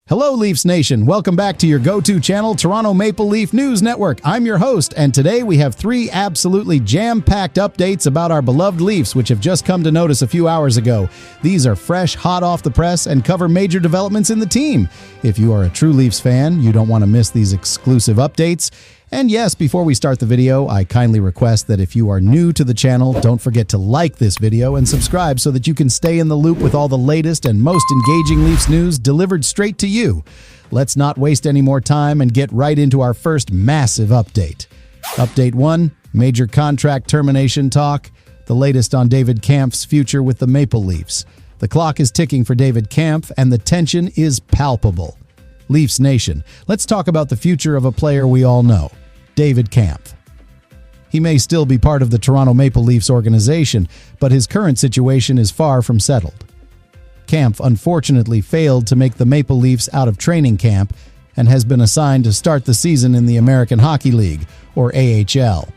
Hello, Leafs Nation. Welcome back to your go-to channel, Toronto Maple Leaf News Network. I'm your host, and today we have three absolutely jam-packed updates about our beloved Leafs, which have just come to notice a few hours ago. These are fresh, hot off the press, and cover major developments in the team. If you are a true Leafs fan, you don't want to miss these exclusive updates. And yes, before we start the video, I kindly request that if you are new to the channel, don't forget to like this video and subscribe so that you can stay in the loop with all the latest and most engaging Leafs news delivered straight to you. Let's not waste any more time and get right into our first massive update. Update 1, major contract termination talk, the latest on David Kampf's future with the Maple Leafs. The clock is ticking for David Kampf, and the tension is palpable. Leafs Nation, let's talk about the future of a player we all know, David Kampf. He may still be part of the Toronto Maple Leafs organization, but his current situation is far from settled. Kampf unfortunately failed to make the Maple Leafs out of training camp and has been assigned to start the season in the American Hockey League, or AHL.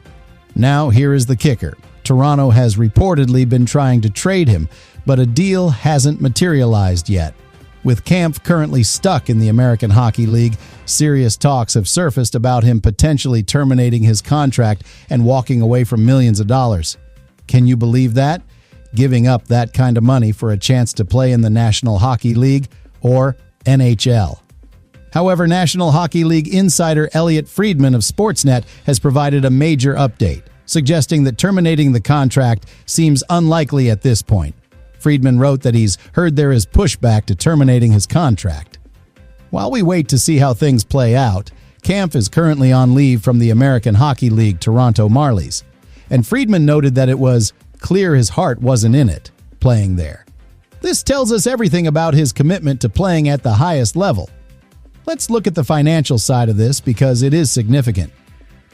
Now, here is the kicker. Toronto has reportedly been trying to trade him, but a deal hasn't materialized yet. With Kampf currently stuck in the American Hockey League, serious talks have surfaced about him potentially terminating his contract and walking away from millions of dollars. Can you believe that? Giving up that kind of money for a chance to play in the National Hockey League, or NHL. However, National Hockey League insider Elliotte Friedman of Sportsnet has provided a major update, suggesting that terminating the contract seems unlikely at this point. Friedman wrote that he's heard there is pushback to terminating his contract. While we wait to see how things play out, Kampf is currently on leave from the American Hockey League Toronto Marlies, and Friedman noted that it was clear his heart wasn't in it, playing there. This tells us everything about his commitment to playing at the highest level. Let's look at the financial side of this because it is significant.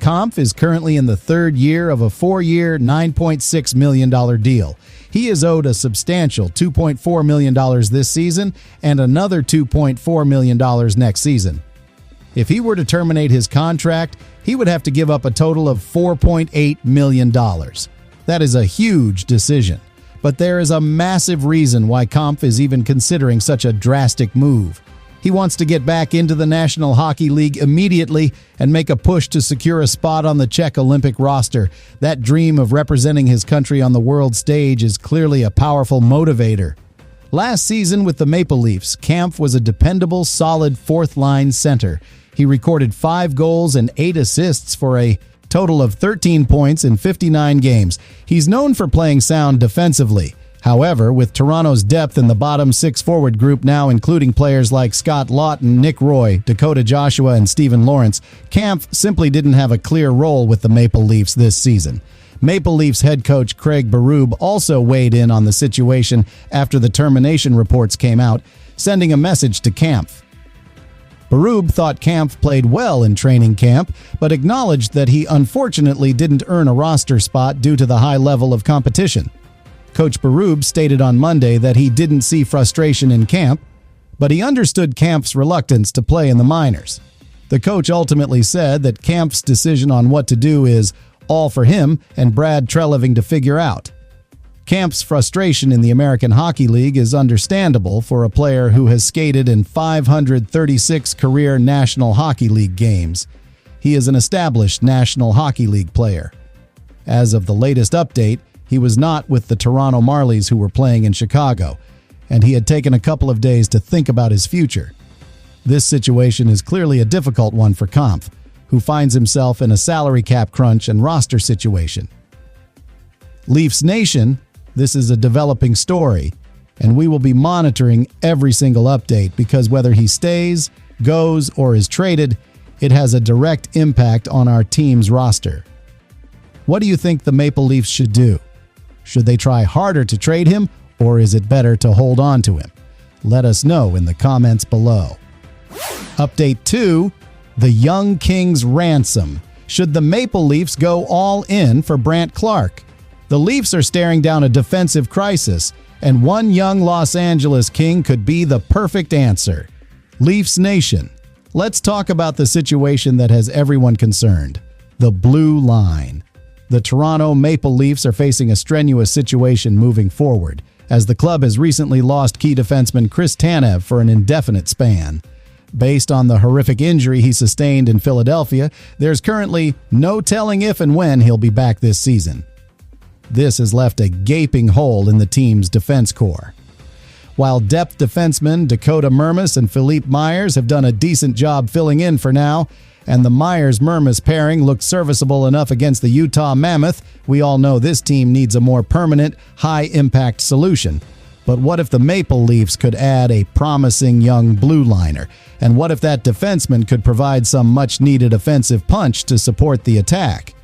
Kampf is currently in the third year of a 4-year, $9.6 million deal. He is owed a substantial $2.4 million this season and another $2.4 million next season. If he were to terminate his contract, he would have to give up a total of $4.8 million. That is a huge decision, but there is a massive reason why Kampf is even considering such a drastic move. He wants to get back into the National Hockey League immediately and make a push to secure a spot on the Czech Olympic roster. That dream of representing his country on the world stage is clearly a powerful motivator. Last season with the Maple Leafs, Kampf was a dependable, solid fourth-line center. He recorded 5 goals and 8 assists for a total of 13 points in 59 games. He's known for playing sound defensively. However, with Toronto's depth in the bottom 6 forward group now including players like Scott Laughton, Nick Roy, Dakota Joshua, and Steven Lawrence, Kampf simply didn't have a clear role with the Maple Leafs this season. Maple Leafs head coach Craig Berube also weighed in on the situation after the termination reports came out, sending a message to Kampf. Berube thought Kampf played well in training camp, but acknowledged that he unfortunately didn't earn a roster spot due to the high level of competition. Coach Berube stated on Monday that he didn't see frustration in camp, but he understood Kampf's reluctance to play in the minors. The coach ultimately said that Kampf's decision on what to do is all for him and Brad Treliving to figure out. Kampf's frustration in the American Hockey League is understandable for a player who has skated in 536 career National Hockey League games. He is an established National Hockey League player. As of the latest update, he was not with the Toronto Marlies who were playing in Chicago, and he had taken a couple of days to think about his future. This situation is clearly a difficult one for Kampf, who finds himself in a salary cap crunch and roster situation. Leafs Nation, this is a developing story, and we will be monitoring every single update because whether he stays, goes, or is traded, it has a direct impact on our team's roster. What do you think the Maple Leafs should do? Should they try harder to trade him, or is it better to hold on to him? Let us know in the comments below. Update 2, the Young Kings ransom. Should the Maple Leafs go all in for Brandt Clarke? The Leafs are staring down a defensive crisis, and one young Los Angeles King could be the perfect answer. Leafs Nation, let's talk about the situation that has everyone concerned, the blue line. The Toronto Maple Leafs are facing a strenuous situation moving forward, as the club has recently lost key defenseman Chris Tanev for an indefinite span. Based on the horrific injury he sustained in Philadelphia, there's currently no telling if and when he'll be back this season. This has left a gaping hole in the team's defense core. While depth defensemen Dakota Mermis and Philippe Myers have done a decent job filling in for now, and the Myers-Mermis pairing looked serviceable enough against the Utah Mammoth, we all know this team needs a more permanent, high-impact solution. But what if the Maple Leafs could add a promising young blue liner? And what if that defenseman could provide some much-needed offensive punch to support the attack?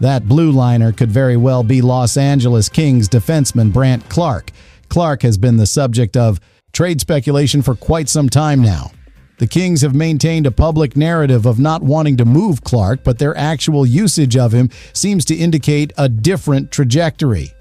That blue liner could very well be Los Angeles Kings defenseman Brandt Clarke. Clarke has been the subject of trade speculation for quite some time now. The Kings have maintained a public narrative of not wanting to move Clarke, but their actual usage of him seems to indicate a different trajectory.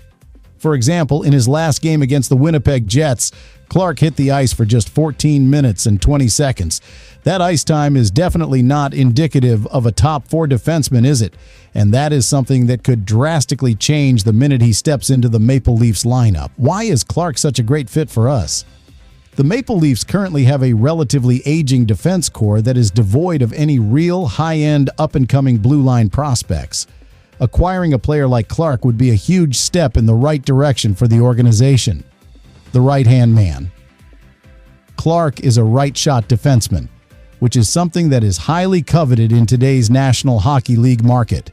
For example, in his last game against the Winnipeg Jets, Clarke hit the ice for just 14 minutes and 20 seconds. That ice time is definitely not indicative of a top 4 defenseman, is it? And that is something that could drastically change the minute he steps into the Maple Leafs lineup. Why is Clarke such a great fit for us? The Maple Leafs currently have a relatively aging defense core that is devoid of any real high-end, up-and-coming blue line prospects. Acquiring a player like Clarke would be a huge step in the right direction for the organization. The right-hand man. Clarke is a right-shot defenseman, which is something that is highly coveted in today's National Hockey League market.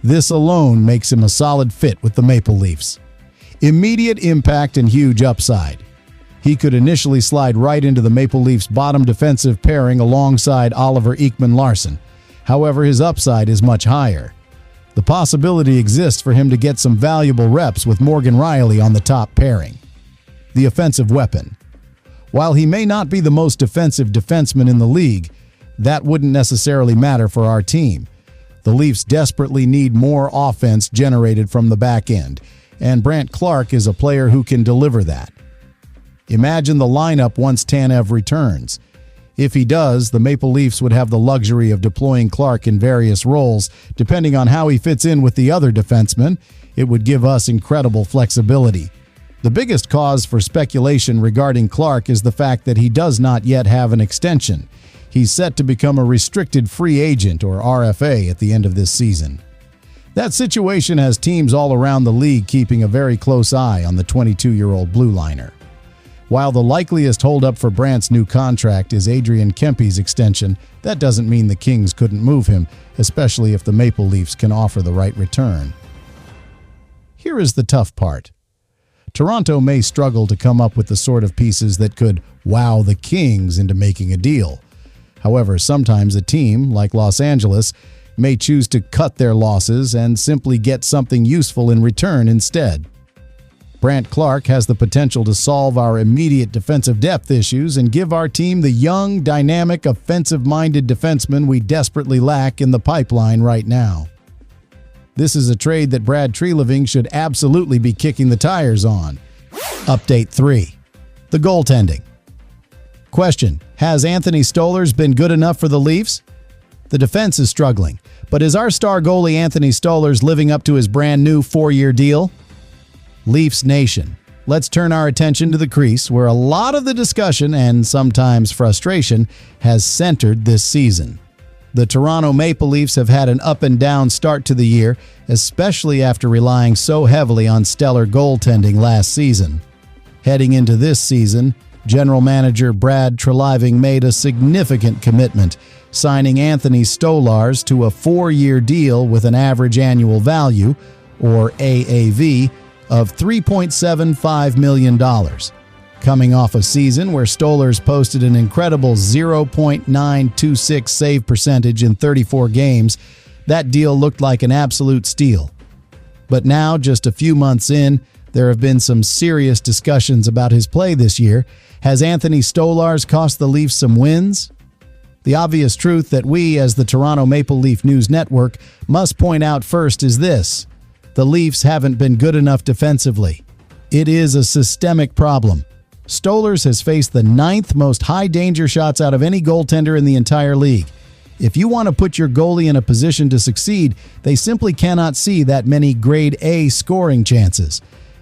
This alone makes him a solid fit with the Maple Leafs. Immediate impact and huge upside. He could initially slide right into the Maple Leafs' bottom defensive pairing alongside Oliver Ekman-Larsson. However, his upside is much higher. The possibility exists for him to get some valuable reps with Morgan Rielly on the top pairing. The offensive weapon. While he may not be the most defensive defenseman in the league, that wouldn't necessarily matter for our team. The Leafs desperately need more offense generated from the back end, and Brandt Clarke is a player who can deliver that. Imagine the lineup once Tanev returns. If he does, the Maple Leafs would have the luxury of deploying Clarke in various roles. Depending on how he fits in with the other defensemen, it would give us incredible flexibility. The biggest cause for speculation regarding Clarke is the fact that he does not yet have an extension. He's set to become a restricted free agent, or RFA, at the end of this season. That situation has teams all around the league keeping a very close eye on the 22-year-old blue liner. While the likeliest holdup for Brandt's new contract is Adrian Kempe's extension, that doesn't mean the Kings couldn't move him, especially if the Maple Leafs can offer the right return. Here is the tough part. Toronto may struggle to come up with the sort of pieces that could wow the Kings into making a deal. However, sometimes a team, like Los Angeles, may choose to cut their losses and simply get something useful in return instead. Brandt Clarke has the potential to solve our immediate defensive depth issues and give our team the young, dynamic, offensive-minded defenseman we desperately lack in the pipeline right now. This is a trade that Brad Treliving should absolutely be kicking the tires on. Update 3. The goaltending. Question: has Anthony Stolarz been good enough for the Leafs? The defense is struggling, but is our star goalie Anthony Stolarz living up to his brand new 4-year deal? Leafs Nation, let's turn our attention to the crease, where a lot of the discussion and sometimes frustration has centered this season. The Toronto Maple Leafs have had an up-and-down start to the year, especially after relying so heavily on stellar goaltending last season. Heading into this season, General Manager Brad Treliving made a significant commitment, signing Anthony Stolarz to a 4-year deal with an average annual value, or AAV, of $3.75 million. Coming off a season where Stolarz posted an incredible 0.926 save percentage in 34 games, that deal looked like an absolute steal. But now, just a few months in, there have been some serious discussions about his play this year. Has Anthony Stolarz cost the Leafs some wins? The obvious truth that we, as the Toronto Maple Leaf News Network, must point out first is this: the Leafs haven't been good enough defensively. It is a systemic problem. Stolarz has faced the 9th most high danger shots out of any goaltender in the entire league. If you want to put your goalie in a position to succeed, they simply cannot see that many grade A scoring chances.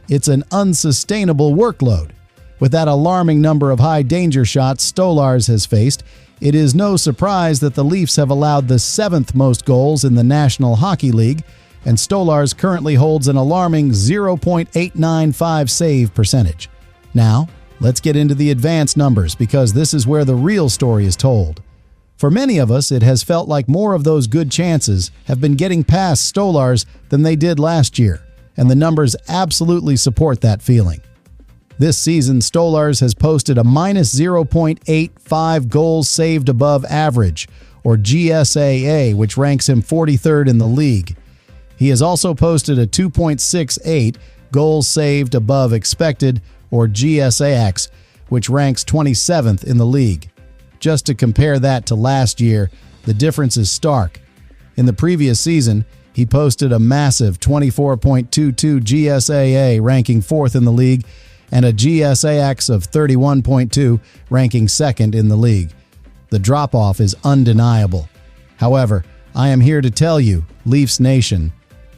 It's an unsustainable workload. With that alarming number of high danger shots Stolarz has faced, It is no surprise that the Leafs have allowed the 7th most goals in the National Hockey League, and Stolarz currently holds an alarming 0.895 save percentage. Now, let's get into the advanced numbers, because this is where the real story is told. For many of us, it has felt like more of those good chances have been getting past Stolarz than they did last year, and the numbers absolutely support that feeling. This season, Stolarz has posted a minus 0.85 goals saved above average, or GSAA, which ranks him 43rd in the league. He has also posted a 2.68 goals saved above expected, or GSAX, which ranks 27th in the league. Just to compare that to last year, the difference is stark. In the previous season, he posted a massive 24.22 GSAA, ranking 4th in the league, and a GSAX of 31.2, ranking 2nd in the league. The drop-off is undeniable. However, I am here to tell you, Leafs Nation,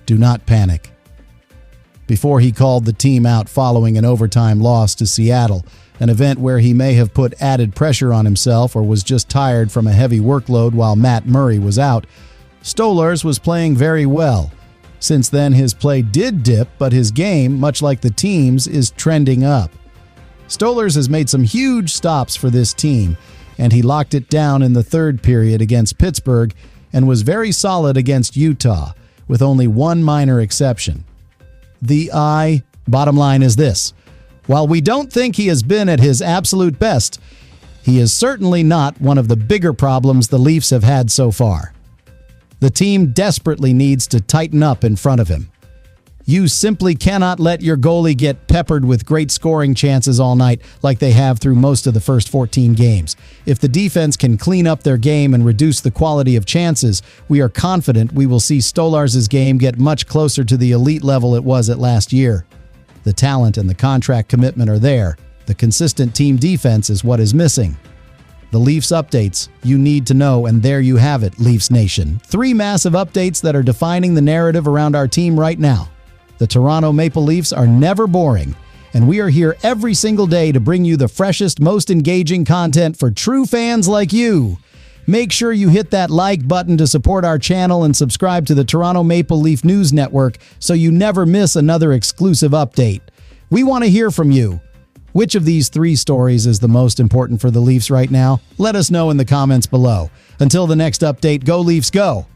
do not panic. Before he called the team out following an overtime loss to Seattle, an event where he may have put added pressure on himself or was just tired from a heavy workload while Matt Murray was out, Stolarz was playing very well. Since then, his play did dip, but his game, much like the team's, is trending up. Stolarz has made some huge stops for this team, and he locked it down in the third period against Pittsburgh and was very solid against Utah, with only one minor exception. Bottom line is this: while we don't think he has been at his absolute best, he is certainly not one of the bigger problems the Leafs have had so far. The team desperately needs to tighten up in front of him. You simply cannot let your goalie get peppered with great scoring chances all night like they have through most of the first 14 games. If the defense can clean up their game and reduce the quality of chances, we are confident we will see Stolarz's game get much closer to the elite level it was at last year. The talent and the contract commitment are there. The consistent team defense is what is missing. The Leafs updates you need to know, and there you have it, Leafs Nation. 3 massive updates that are defining the narrative around our team right now. The Toronto Maple Leafs are never boring, and we are here every single day to bring you the freshest, most engaging content for true fans like you. Make sure you hit that like button to support our channel and subscribe to the Toronto Maple Leaf News Network so you never miss another exclusive update. We want to hear from you. Which of these 3 stories is the most important for the Leafs right now? Let us know in the comments below. Until the next update, go Leafs go!